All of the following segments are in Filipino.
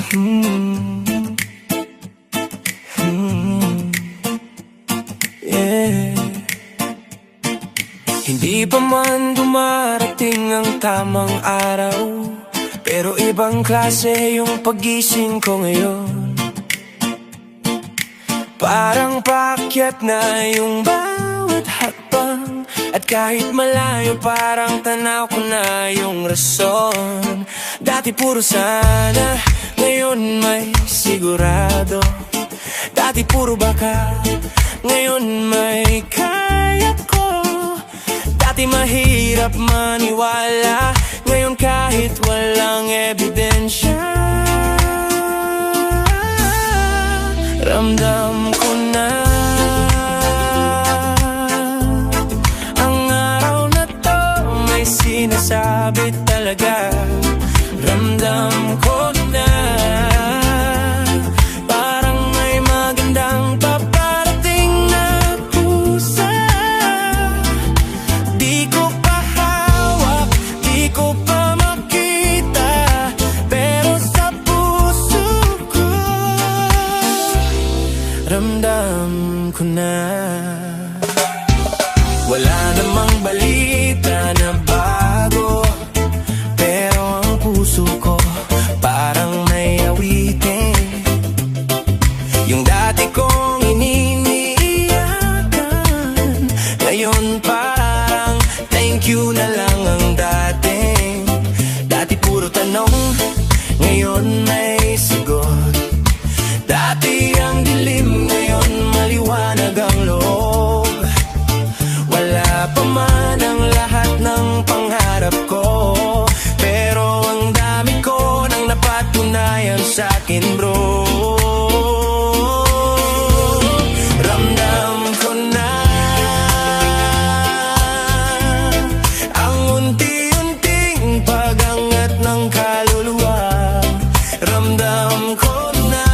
Hmm. Yeah. Hindi pa man dumarating ang tamang araw, pero ibang klase yung pagising ko ngayon. Parang paakyat na yung bawat hakbang, at kahit malayo parang tanaw ko na yung rason. Dati puro sana, ngayon may sigurado. Dati puro baka, ngayon may kaya ko. Dati mahirap maniwala, ngayon kahit walang ebidensya, ramdam ko na ang araw na to may sinasabi talaga. Ramdam ko na parang may magandang paparating na pusa. Di ko pa hawak, di ko pa makita, pero sa puso ko ramdam ko na. Wala namang balita na bago, pero ang puso ko parang may awitin. Yung dati kong ininiiyakan, ngayon parang thank you na lang ang dating. Dati puro tanong, ngayon may sagot. Dati ang dilim, ngayon maliwanag ang loob. Wala pa man ang lahat ng pangarap ko, pero ang dami ko nang napatunayan sa'kin, bro. Ramdam ko na ang unti-unting pag-angat ng kaluluwa. Ramdam ko na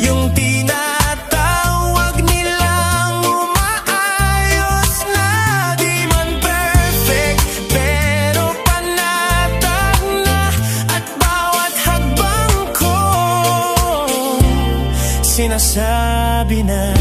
yung tinatawag nilang umaayos na. Di man perfect, pero panatag na, at bawat hakbang ko sinasabi na